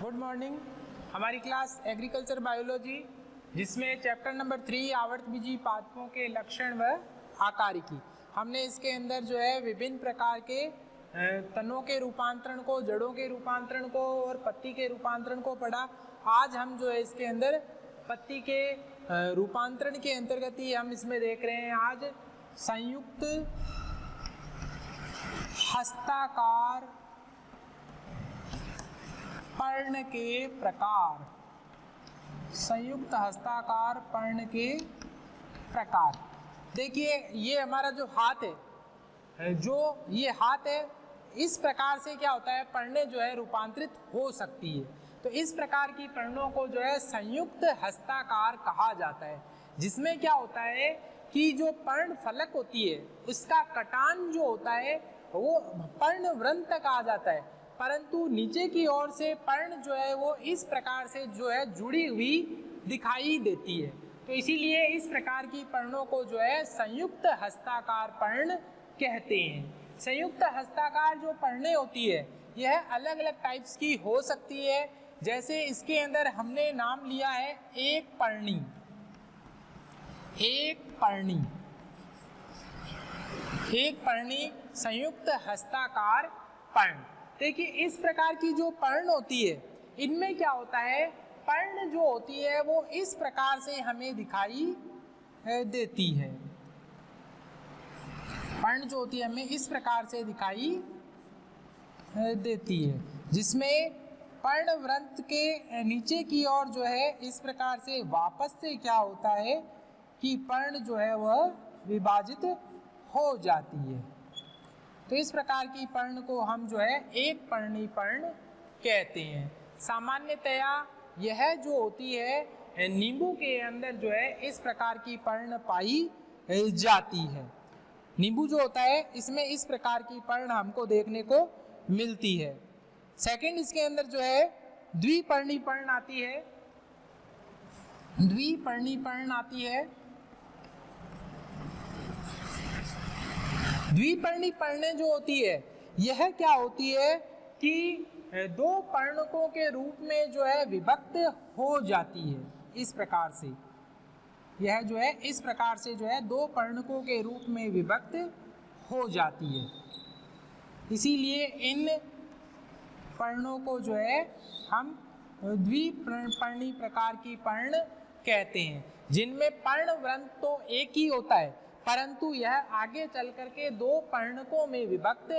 Good morning. हमारी class agriculture biology जिसमें chapter number 3 आवर्तबीजी पादपों के लक्षण व आकारिकी, हमने इसके अंदर जो है विभिन्न प्रकार के तनों के रूपांतरण को, जड़ों के रूपांतरण को और पत्ती के रूपांतरण को पढ़ा। आज हम जो है इसके अंदर पत्ती के रूपांतरण के अंतर्गत ही हम इसमें देख रहे हैं आज संयुक्त हस्ताकार पर्ण के प्रकार। संयुक्त हस्ताकार पर्ण के प्रकार। देखिए ये हमारा जो हाथ है, जो ये हाथ है, इस प्रकार से क्या होता है, पर्णें जो है रूपांतरित हो सकती है। तो इस प्रकार की पर्णों को जो है संयुक्त हस्ताकार कहा जाता है, जिसमें क्या होता है कि जो पर्ण फलक होती है उसका कटान जो होता है वो पर्णवृंत कहा जाता है, परंतु नीचे की ओर से पर्ण जो है वो इस प्रकार से जो है जुड़ी हुई दिखाई देती है। तो इसीलिए इस प्रकार की पर्णों को जो है संयुक्त हस्ताकार पर्ण कहते हैं। संयुक्त हस्ताकार जो पर्णें होती है यह अलग अलग टाइप्स की हो सकती है। जैसे इसके अंदर हमने नाम लिया है एक पर्णी। एक पर्णी, एक पर्णी संयुक्त हस्ताकार पर्ण। देखिए इस प्रकार की जो पर्ण होती है इनमें क्या होता है, पर्ण जो होती है वो इस प्रकार से हमें दिखाई देती है। पर्ण जो होती है हमें इस प्रकार से दिखाई देती है, जिसमें पर्णवृंत के नीचे की ओर जो है इस प्रकार से वापस से क्या होता है कि पर्ण जो है वह विभाजित हो जाती है। तो इस प्रकार की पर्ण को हम जो है एक पर्णी पर्ण कहते हैं। सामान्यतया यह जो होती है नींबू के अंदर जो है इस प्रकार की पर्ण पाई जाती है। नींबू जो होता है इसमें इस प्रकार की पर्ण हमको देखने को मिलती है। सेकंड इसके अंदर जो है द्विपर्णी पर्ण आती है। द्विपर्णी पर्ण आती है। द्विपर्णी पर्णें जो होती है यह क्या होती है कि दो पर्णकों के रूप में जो है विभक्त हो जाती है। इस प्रकार से यह जो है इस प्रकार से जो है दो पर्णकों के रूप में विभक्त हो जाती है। इसीलिए इन पर्णों को जो है हम द्विपर्णी प्रकार की पर्ण कहते हैं, जिनमें पर्णवृंत तो एक ही होता है परंतु यह आगे चल करके दो पर्णकों में विभक्त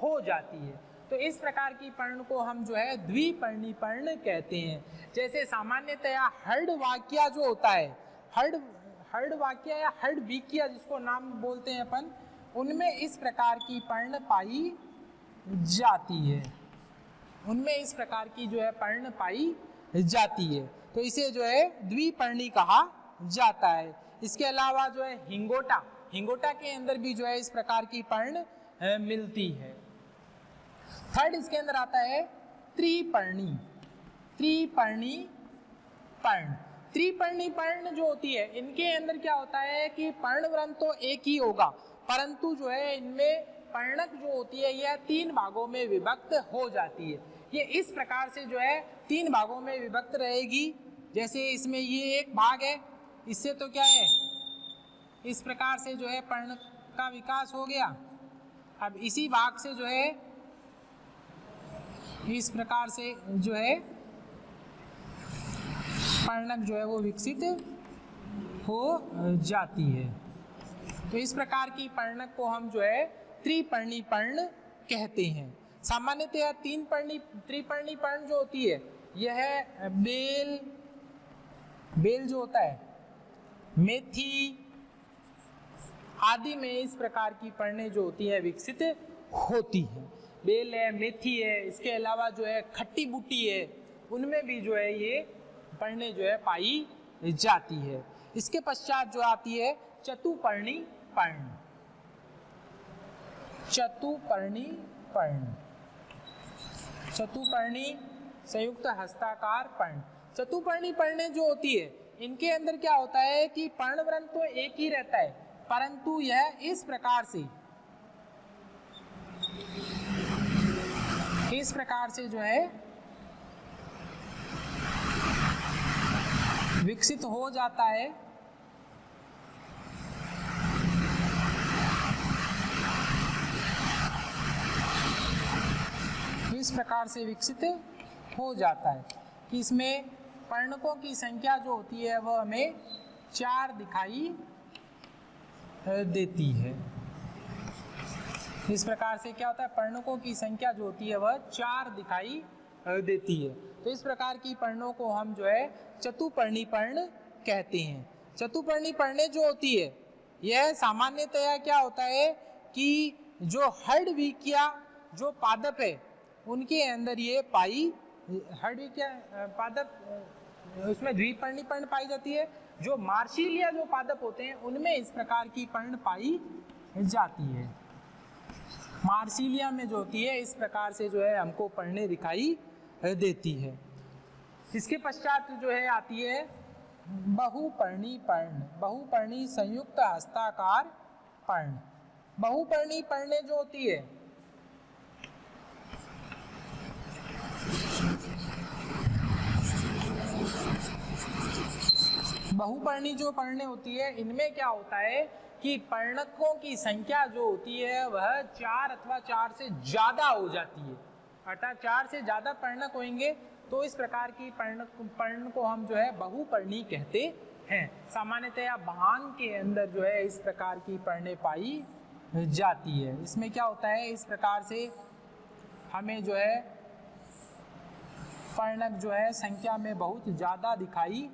हो जाती है। तो इस प्रकार की पर्ण को हम जो है द्विपर्णी पर्ण कहते हैं। जैसे सामान्यतया हर्डवाक्या जो होता है, हर्डवाक्या या हर्डवीक्या जिसको नाम बोलते हैं अपन, उनमें इस प्रकार की पर्ण पाई जाती है। उनमें इस प्रकार की जो है पर्ण पाई जाती है, तो इसे जो है द्विपर्णी कहा जाता है। इसके अलावा जो है हिंगोटा, हिंगोटा के अंदर भी जो है इस प्रकार की पर्ण मिलती है। थर्ड इसके अंदर आता है त्रिपर्णी। त्रिपर्णी पर्ण। त्रिपर्णी पर्ण जो होती है इनके अंदर क्या होता है कि पर्णवृंत तो एक ही होगा परंतु जो है इनमें पर्णक जो होती है यह तीन भागों में विभक्त हो जाती है। ये इस प्रकार से जो है तीन भागों में विभक्त रहेगी। जैसे इसमें ये एक भाग है, इससे तो क्या है इस प्रकार से जो है पर्ण का विकास हो गया। अब इसी भाग से जो है इस प्रकार से जो है पर्णक जो है वो विकसित हो जाती है। तो इस प्रकार की पर्णक को हम जो है त्रिपर्णी पर्ण कहते हैं। सामान्यतः त्रिपर्णी पर्ण जो होती है यह बेल जो होता है, मेथी आदि में इस प्रकार की पर्णें जो होती है विकसित होती है। बेल है, मेथी है, इसके अलावा जो है खट्टी बूटी है, उनमें भी जो है ये पर्णें जो है पाई जाती है। इसके पश्चात जो आती है चतुपर्णी पर्ण। चतुपर्णी पर्ण, चतुपर्णी संयुक्त हस्ताकार पर्ण। चतुपर्णी पर्णें जो होती है इनके अंदर क्या होता है कि पर्णवृंत तो एक ही रहता है परंतु यह इस प्रकार से जो है विकसित हो जाता है, इस प्रकार से विकसित हो जाता है कि इसमें पर्णकों की संख्या जो होती है वह हमें 4 दिखाई देती है। इस प्रकार से क्या होता है, पर्णकों की संख्या जो होती है वह 4 दिखाई देती है। तो इस प्रकार की पर्णों को हम जो है चतुपर्णी पर्ण कहते हैं। चतुपर्णी पर्णें जो होती है यह सामान्यतया क्या होता है कि जो हर्डविकिया जो पादप है उनके अंदर ये पाई, हर्डविकिया पादप उसमें द्विपर्णी पर्ण पाई जाती है। जो मार्सिलिया जो पादप होते हैं उनमें इस प्रकार की पर्ण पाई जाती है। मार्सिलिया में जो होती है इस प्रकार से जो है हमको पर्णें दिखाई देती है। इसके पश्चात जो है आती है बहुपर्णी पर्ण, बहुपर्णी संयुक्त हस्ताकार पर्ण। बहुपर्णी पर्णें जो होती है बहुपर्णी जो पर्णें होती है इनमें क्या होता है कि पर्णकों की संख्या जो होती है वह 4 अथवा 4 से ज्यादा हो जाती है, अर्थात 4 से ज्यादा पर्णक होंगे तो इस प्रकार की पर्ण को हम जो है बहुपर्णी कहते हैं। सामान्यतया भांग के अंदर जो है इस प्रकार की पर्णें पाई जाती है। इसमें क्या होता है, इस प्रकार से हमें जो है पर्णक जो है संख्या में बहुत ज्यादा दिखाई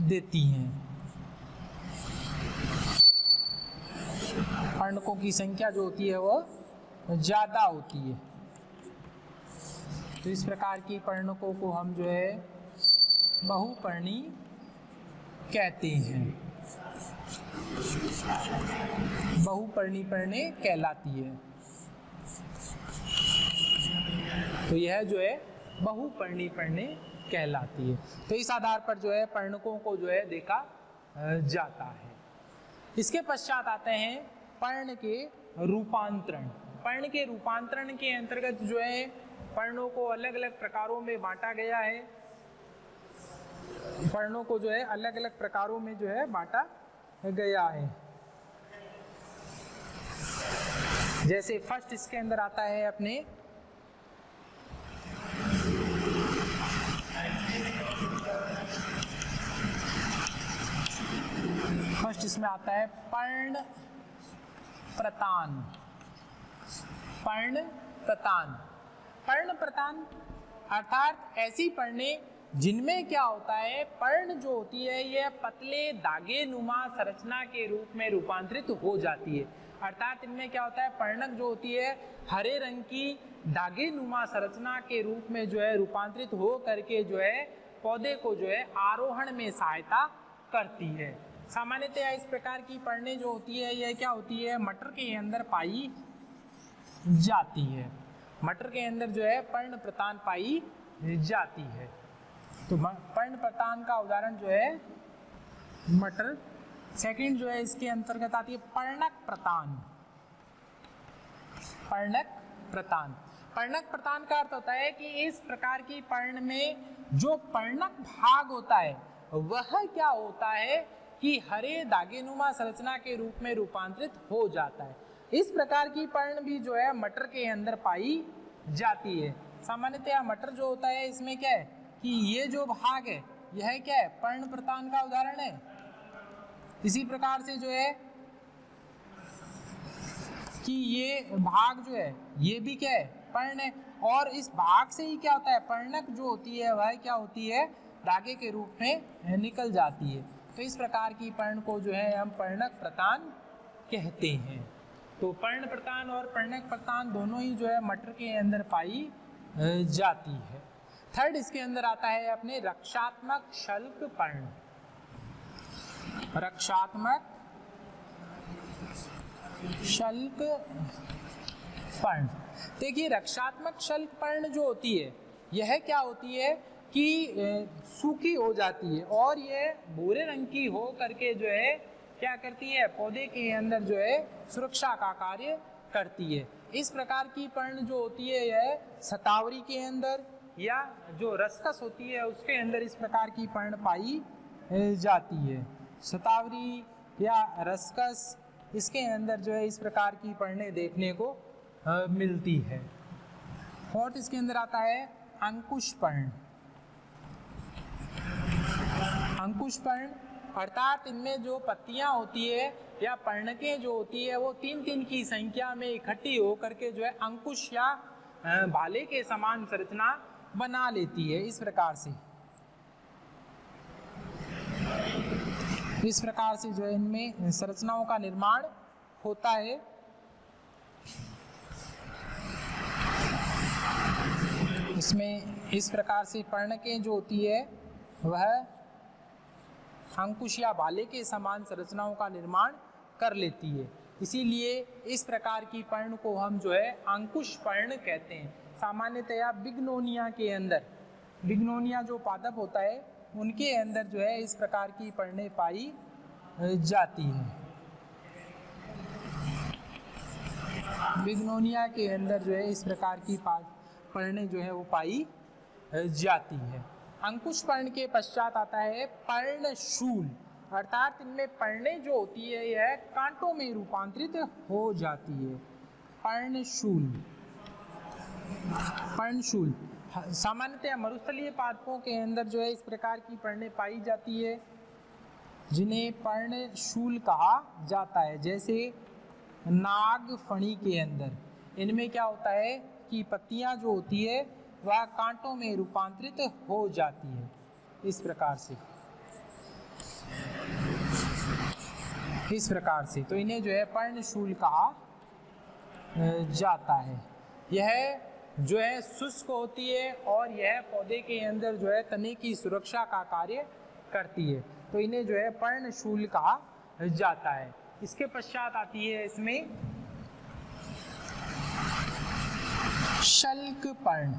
देती हैं। पर्णकों की संख्या जो होती है वह ज्यादा होती है। तो इस प्रकार की पर्णकों को हम जो है बहुपर्णी कहते हैं। बहुपर्णी पर्णें कहलाती है। तो यह जो है बहुपर्णी पर्णें कहलाती है। तो इस आधार पर जो है पर्णकों को जो है देखा जाता है। इसके पश्चात आते हैं पर्ण के रूपांतरण। पर्ण के रूपांतरण के अंतर्गत जो है पर्णों को अलग अलग प्रकारों में बांटा गया है। पर्णों को जो है अलग अलग प्रकारों में जो है बांटा गया है। जैसे फर्स्ट इसके अंदर आता है अपने फर्स्ट इसमें आता है पर्ण प्रतान। पर्ण प्रतान, पर्ण प्रतान अर्थात ऐसी पर्णें जिनमें क्या होता है, पर्ण जो होती है यह पतले धागे नुमा संरचना के रूप में रूपांतरित हो जाती है। अर्थात इनमें क्या होता है, पर्णक जो होती है हरे रंग की धागे नुमा संरचना के रूप में जो है रूपांतरित हो करके जो है पौधे को जो है आरोहण में सहायता करती है। सामान्यतया इस प्रकार की पर्णें जो होती है यह क्या होती है, मटर के अंदर पाई जाती है। मटर के अंदर जो है पर्ण प्रतान पाई जाती है। तो पर्ण प्रतान का उदाहरण जो है मटर। सेकंड जो है इसके अंतर्गत आती है पर्णक प्रतान। पर्णक प्रतान, पर्णक प्रतान का अर्थ होता है कि इस प्रकार की पर्ण में जो पर्णक भाग होता है वह क्या होता है कि हरे धागेनुमा संरचना के रूप में रूपांतरित हो जाता है। इस प्रकार की पर्ण भी जो है मटर के अंदर पाई जाती है। सामान्यतया मटर जो होता है इसमें क्या है कि ये जो भाग है यह क्या है, पर्ण प्रतान का उदाहरण है। इसी प्रकार से जो है कि ये भाग जो है ये भी क्या है, पर्ण है। और इस भाग से ही क्या होता है, पर्णक जो होती है वह क्या होती है, धागे के रूप में निकल जाती है। तो इस प्रकार की पर्ण को जो है हम पर्णक प्रतान कहते हैं। तो पर्ण प्रतान और पर्णक प्रतान दोनों ही जो है मटर के अंदर पाई जाती है। थर्ड इसके अंदर आता है अपने रक्षात्मक शल्क पर्ण। रक्षात्मक शल्क पर्ण, देखिए रक्षात्मक शल्क पर्ण जो होती है यह क्या होती है कि सूखी हो जाती है और ये भूरे रंग की हो करके जो है क्या करती है, पौधे के अंदर जो है सुरक्षा का कार्य करती है। इस प्रकार की पर्ण जो होती है यह शतावरी के अंदर या जो रसकस होती है उसके अंदर इस प्रकार की पर्ण पाई जाती है। शतावरी या रसकस, इसके अंदर जो है इस प्रकार की पर्णें देखने को मिलती है। और इसके अंदर आता है अंकुश पर्ण। अंकुश पर्ण अर्थात इनमें जो पत्तियां होती है या पर्णकें जो होती है वो 3-3 की संख्या में इकट्ठी होकर के जो है अंकुश या भाले के समान संरचना बना लेती है। इस प्रकार से जो है इनमें संरचनाओं का निर्माण होता है। इसमें इस प्रकार से पर्णकें जो होती है वह अंकुश या भाले के समान संरचनाओं का निर्माण कर लेती है। इसीलिए इस प्रकार की पर्ण को हम जो है अंकुश पर्ण कहते हैं। सामान्यतया बिग्नोनिया के अंदर, बिग्नोनिया जो पादप होता है उनके अंदर जो है इस प्रकार की पर्णें पाई जाती हैं। बिग्नोनिया के अंदर जो है इस प्रकार की पर्णें जो है वो पाई जाती है। अंकुश पर्ण के पश्चात आता है पर्णशूल, अर्थात इनमें पर्णें जो होती है यह कांटों में रूपांतरित हो जाती है। पर्णशूल सामान्यतः मरुस्थलीय पादपों के अंदर जो है इस प्रकार की पर्णें पाई जाती है जिन्हें पर्णशूल कहा जाता है। जैसे नागफणी के अंदर इनमें क्या होता है कि पत्तियां जो होती है वह कांटों में रूपांतरित हो जाती है। इस प्रकार से तो इन्हें जो है पर्णशूल कहा जाता है। यह जो है शुष्क होती है और यह पौधे के अंदर जो है तने की सुरक्षा का कार्य करती है, तो इन्हें जो है पर्णशूल कहा जाता है। इसके पश्चात आती है इसमें शल्क पर्ण।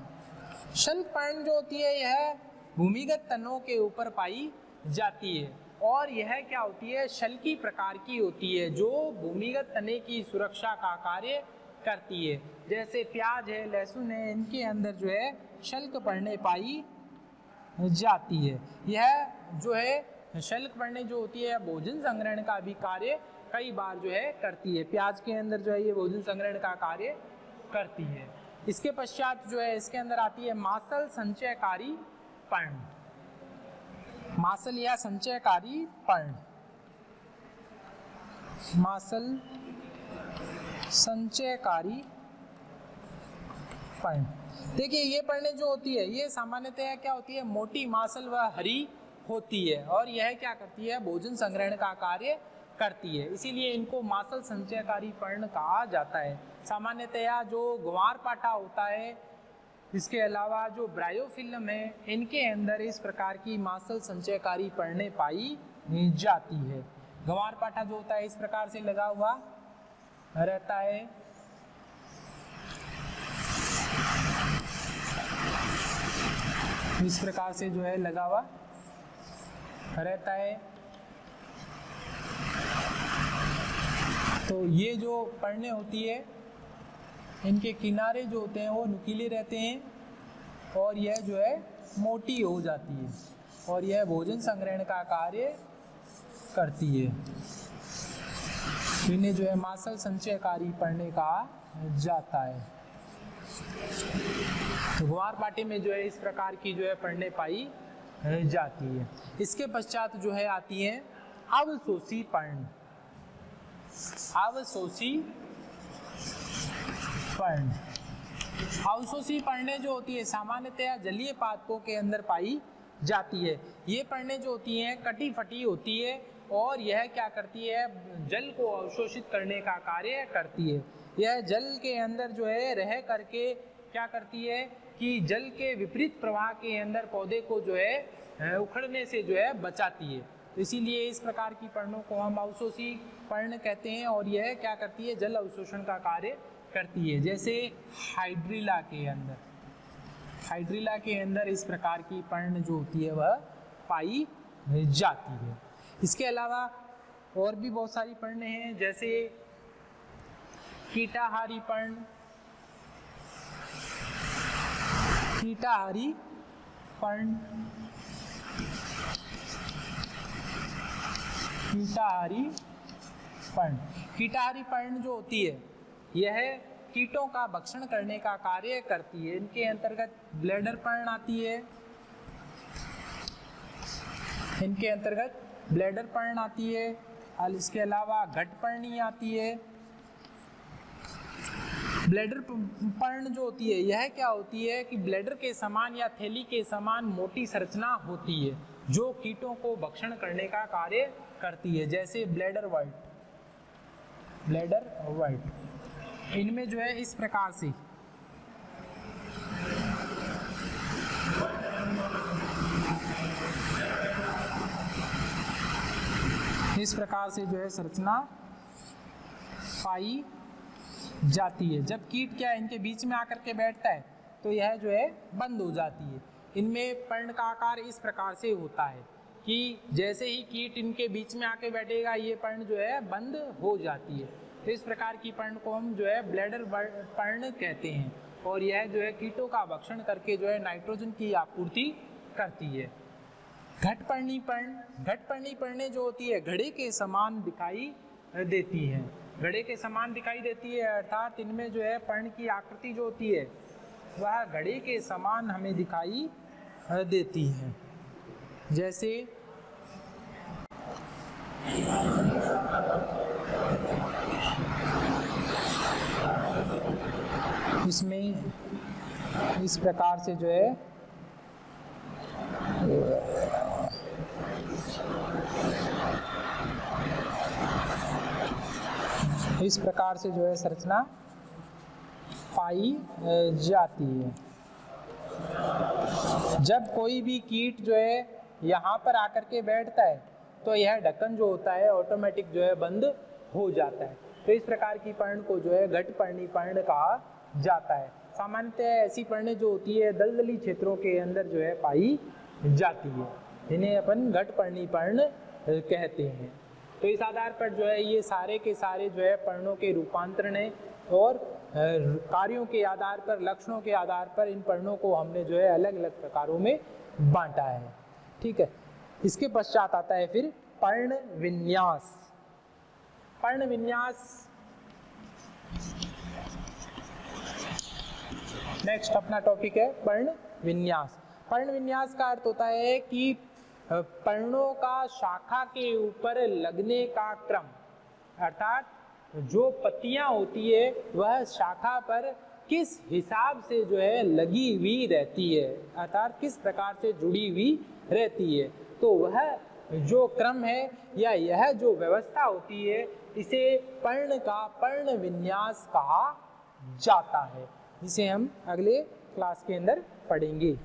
शल्क पर्ण जो होती है यह भूमिगत तनों के ऊपर पाई जाती है और यह क्या होती है, शल्की प्रकार की होती है जो भूमिगत तने की सुरक्षा का कार्य करती है। जैसे प्याज है, लहसुन है, इनके अंदर जो है शल्क पर्णें पाई जाती है। यह जो है शल्क पर्णें जो होती है भोजन संग्रहण का भी कार्य कई बार जो है करती है। प्याज के अंदर जो है ये भोजन संग्रहण का कार्य करती है। इसके पश्चात जो है इसके अंदर आती है मासल संचयकारी पर्ण। मासल या संचयकारी पर्ण, मासल संचयकारी पर्ण। देखिए ये पर्णें जो होती है ये सामान्यतः क्या होती है, मोटी मासल व हरी होती है और यह क्या करती है, भोजन संग्रहण का कार्य करती है। इसीलिए इनको मासल संचयकारी पर्ण कहा जाता है। सामान्यतया जो ग्वारपाठा होता है, इसके अलावा जो ब्रायोफिल्म है, इनके अंदर इस प्रकार की मासल संचयकारी पर्णें पाई जाती है। ग्वारपाठा जो होता है इस प्रकार से लगा हुआ रहता है। इस प्रकार से जो है लगा हुआ रहता है। तो ये जो पर्णें होती है इनके किनारे जो होते हैं वो नुकीले रहते हैं और यह जो है मोटी हो जाती है और यह भोजन संग्रहण का कार्य करती है। इन्हें जो है मासल संचयकारी पर्णें कहा जाता है। तो ग्वारपाठे में जो है इस प्रकार की जो है पर्णें पाई जाती है। इसके पश्चात जो है आती है अवशोषी पर्ण। अवशोषी पर्ण, अवशोषी पर्णें जो होती है सामान्यतया जलीय पादपों के अंदर पाई जाती है। ये पर्णें जो होती हैं कटी फटी होती है और यह क्या करती है, जल को अवशोषित करने का कार्य करती है। यह जल के अंदर जो है रह करके क्या करती है कि जल के विपरीत प्रवाह के अंदर पौधे को जो है उखड़ने से जो है बचाती है। तो इसीलिए इस प्रकार की पर्णों को हम अवशोषी पर्ण कहते हैं और यह क्या करती है, जल अवशोषण का कार्य करती है। जैसे हाइड्रिला के अंदर इस प्रकार की पर्ण जो होती है वह पाई जाती है। इसके अलावा और भी बहुत सारी पर्णें हैं, जैसे कीटाहारी पर्ण। कीटाहारी पर्ण कीटाहारी पर्ण। कीटाहारी पर्ण जो होती है यह कीटों का भक्षण करने का कार्य करती है। इनके अंतर्गत ब्लैडर पर्ण आती है, इनके अंतर्गत ब्लैडर पर्ण आती है और इसके अलावा घटपर्णी आती है। ब्लैडर पर्ण जो होती है यह क्या होती है कि ब्लैडर के समान या थैली के समान मोटी संरचना होती है जो कीटों को भक्षण करने का कार्य करती है, जैसे ब्लैडर वाइट, ब्लैडर वाइट। इनमें जो है इस प्रकार से जो है संरचना पाई जाती है। जब कीट क्या इनके बीच में आकर के बैठता है तो यह जो है बंद हो जाती है। इनमें पर्ण का आकार इस प्रकार से होता है कि जैसे ही कीट इनके बीच में आके बैठेगा ये पर्ण जो है बंद हो जाती है। तो इस प्रकार की पर्ण को हम जो है ब्लैडर पर्ण कहते हैं और यह जो है कीटों का भक्षण करके जो है नाइट्रोजन की आपूर्ति करती है। घटपर्णी पर्ण, घटपर्णी पर्णें जो होती है घड़े के समान दिखाई देती है, घड़े के समान दिखाई देती है अर्थात इनमें जो है पर्ण की आकृति जो होती है वह घड़े के समान हमें दिखाई देती है। जैसे इसमें इस प्रकार से जो है इस प्रकार से जो है संरचना पाई जाती है। जब कोई भी कीट जो है यहाँ पर आकर के बैठता है तो यह ढक्कन जो होता है ऑटोमेटिक जो है बंद हो जाता है। तो इस प्रकार की पर्ण को जो है घटपर्णी पर्ण कहा जाता है। सामान्यतः ऐसी पर्णें जो होती है दलदली क्षेत्रों के अंदर जो है पाई जाती है, इन्हें अपन घटपर्णी पर्ण कहते हैं। तो इस आधार पर जो है ये सारे के सारे जो है पर्णों के रूपांतरण है और कार्यों के आधार पर, लक्षणों के आधार पर इन पर्णों को हमने जो है अलग अलग प्रकारों में बांटा है। ठीक है, इसके पश्चात आता है फिर पर्ण विन्यास। पर्ण विन्यास नेक्स्ट अपना टॉपिक है पर्ण विन्यास। पर्ण विन्यास का अर्थ होता है कि पर्णों का शाखा के ऊपर लगने का क्रम, अर्थात जो पत्तियां होती है वह शाखा पर किस हिसाब से जो है लगी हुई रहती है, अर्थात किस प्रकार से जुड़ी हुई रहती है। तो वह जो क्रम है या यह जो व्यवस्था होती है इसे पर्ण का पर्ण विन्यास कहा जाता है, जिसे हम अगले क्लास के अंदर पढ़ेंगे।